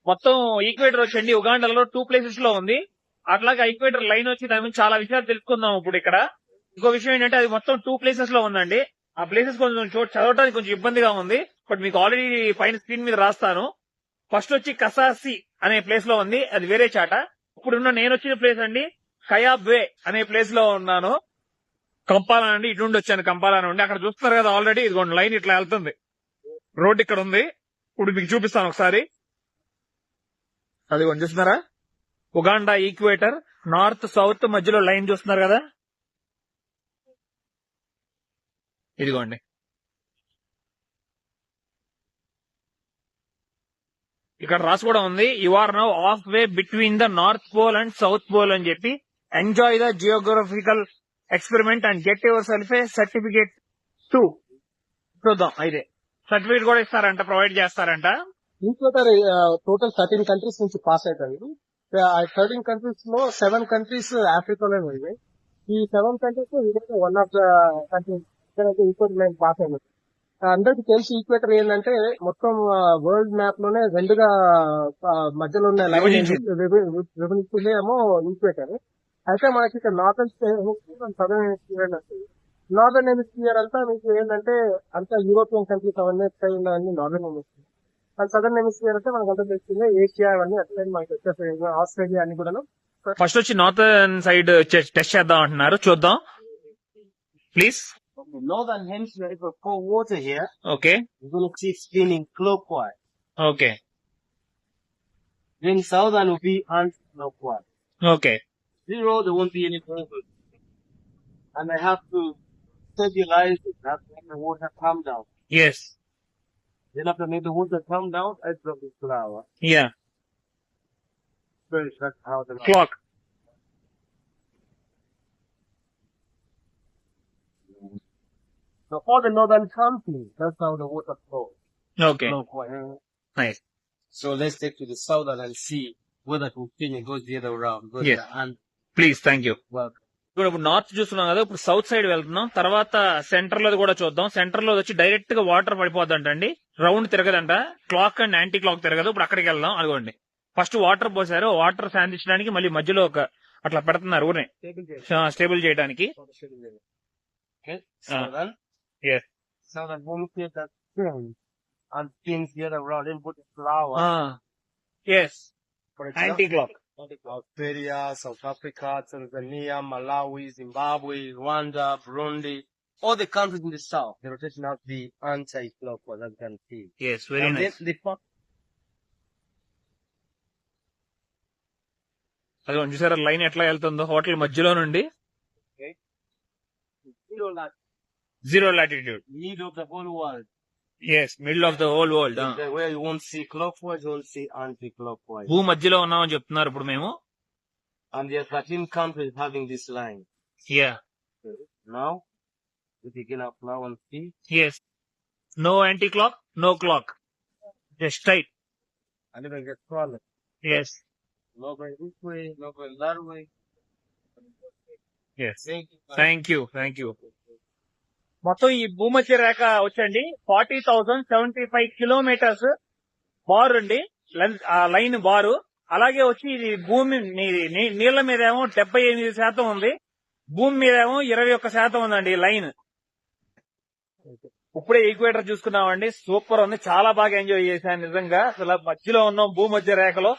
మొత్తం ఈక్వేటర్ వచ్చండి ఉగాండాలో 2 ప్లేసెస్ లో ఉంది. అట్లాగే ఈక్వేటర్ లైన్ వచ్చి దాని గురించి చాలా విషయాలు తెలుసుకుందాం ఇప్పుడు ఇక్కడ. ఇంకో విషయం ఏంటంటే అది మొత్తం 2 ప్లేసెస్ లో ఉందండి. ఆ ప్లేసెస్ కొంచెం చదవడానికి కొంచెం ఇబ్బందిగా ఉంది, బట్ మీకు ఆల్రెడీ పైన స్క్రీన్ మీద రాస్తాను. ఫస్ట్ వచ్చి కసాసి అనే ప్లేస్ లో ఉంది, అది వేరే చాట. ఇప్పుడున్న నేను వచ్చిన ప్లేస్ అండి కయాబే అనే ప్లేస్ లో ఉన్నాను. కంపాలా అండి, ఇటు నుండి వచ్చాను కంపాలా నుండి. అక్కడ చూస్తున్నారు కదా ఆల్రెడీ ఇదిగోండి లైన్ ఇట్లా వెళ్తుంది, రోడ్ ఇక్కడ ఉంది. ఇప్పుడు మీకు చూపిస్తాను ఒకసారి. అది చూస్తున్నారా, ఉగాండా ఈక్వేటర్ నార్త్ సౌత్ మధ్యలో లైన్ చూస్తున్నారు కదా, ఇదిగోండి. ఇక్కడ రాసి కూడా ఉంది, you are now halfway between the north pole and south pole అని చెప్పి. Enjoy the geographical experiment and get yourself a certificate too. చూద్దాం, అయితే సర్టిఫికేట్ కూడా ఇస్తారంట, ప్రొవైడ్ చేస్తారంట. ఈక్వేటర్ టోటల్ 13 కంట్రీస్ నుంచి పాస్ అవుతుంది. 13 కంట్రీస్ లో 7 కంట్రీస్ ఆఫ్రికాలో ఉన్నాయి. ఈ 7 countries one of the countries equator line pass అయింది. అందరికి తెలిసి ఈక్వేటర్ ఏంటంటే మొత్తం వరల్డ్ మ్యాప్ లోనే రెండుగా మధ్యలో ఉన్న లైన్ విభజించింది ఏమో ఈక్వేటర్. అయితే మనకి ఇక్కడ నార్తర్న్ సదర్న్ హెమిస్ఫియర్ వస్తుంది. నార్దర్న్ హెమిస్ఫియర్ అంతా మీకు ఏంటంటే అంతా యూరోపియన్ కంట్రీస్ అవన్నీ అన్ని నార్దర్న్ హెమిస్ఫియర్. సదర్న్ హెమిస్ఫియర్ అంటే మనకు అంతా తెలిసిందే ఏషియా అవన్నీ అట్లా మనకి వచ్చేస్తాయి, ఆస్ట్రేలియా అన్ని కూడా. ఫస్ట్ వచ్చి నార్థన్ సైడ్ టెస్ట్ చేద్దాం అంటున్నారు, చూద్దాం please. Northern hemisphere, if we pour water here, okay you're going to see it spinning clockwise. Okay Then southern will be anti-clockwise. Okay. Zero, there won't be any movement. And I have to stabilize it. I have to make the water come down. Yes, Then after I make the water come down, I drop the flower. Yeah, That's how the clock. So for the northern countries, that's how the water flows. Okay, Clockwise. Nice. So let's take to the southern and see whether it will spin and goes the other round. Goes Yes. the and please, thank you. well. ఇప్పుడు north చూస్తున్నాం కదా, ఇప్పుడు south side వెళ్తున్నాం. తర్వాత centre లో కూడా చూద్దాం. Centre లో వచ్చి డైరెక్ట్ గా వాటర్ పడిపోద్దంటండి, రౌండ్ తిరగదంట, క్లాక్ అండ్ యాంటీ క్లాక్ తిరగదు. ఇప్పుడు అక్కడికి వెళ్దాం. అదిగోండి ఫస్ట్ వాటర్ పోసారు, వాటర్ శాంతించడానికి మళ్ళీ మధ్యలో ఒక అట్లా పెడుతున్నారు ఊరిని స్టేబుల్ చేయడానికి. Okay. Southern. Yes. Southern hemisphere that spins and spins the other round. Then put the flower. Yes, For anti example, clock. Australia, South Africa, Tanzania, Malawi, Zimbabwe, Rwanda, Burundi, all the countries in the south, the rotation has the anti-clockwise, as you can see. Yes, very And nice. then the first అది చూసారా line ఎట్లా వెళ్తుందో, hotel మధ్యలో నుండి zero latitude, middle of the whole world. Yes, middle of the whole world. Where you won't see clockwise, you won't see anti-clockwise. భూ మధ్యలో ఉన్నామని చెప్తున్నారు ఇప్పుడు మేము. And there are 13 countries having this line. Yeah, Now, we begin our flower and see. Yes, no anti clock, no clock, just straight. And even get smaller. Yes, No going this way, no going that way. Yes, Thank you. Thank you. మొత్తం ఈ భూమధ్య రేఖ వచ్చండి 40,075 kilometres బారు అండి, ఆ line బారు. అలాగే వచ్చి ఇది భూమి నీళ్ల మీద ఏమో 78% ఉంది, భూమి మీద ఏమో 21% ఉందండి లైన్. ఇప్పుడే ఈక్వేటర్ చూసుకున్నామండి, సూపర్ ఉంది, చాలా బాగా ఎంజాయ్ చేశాను నిజంగా. అసలు మధ్యలో ఉన్నాం భూమధ్య రేఖలో.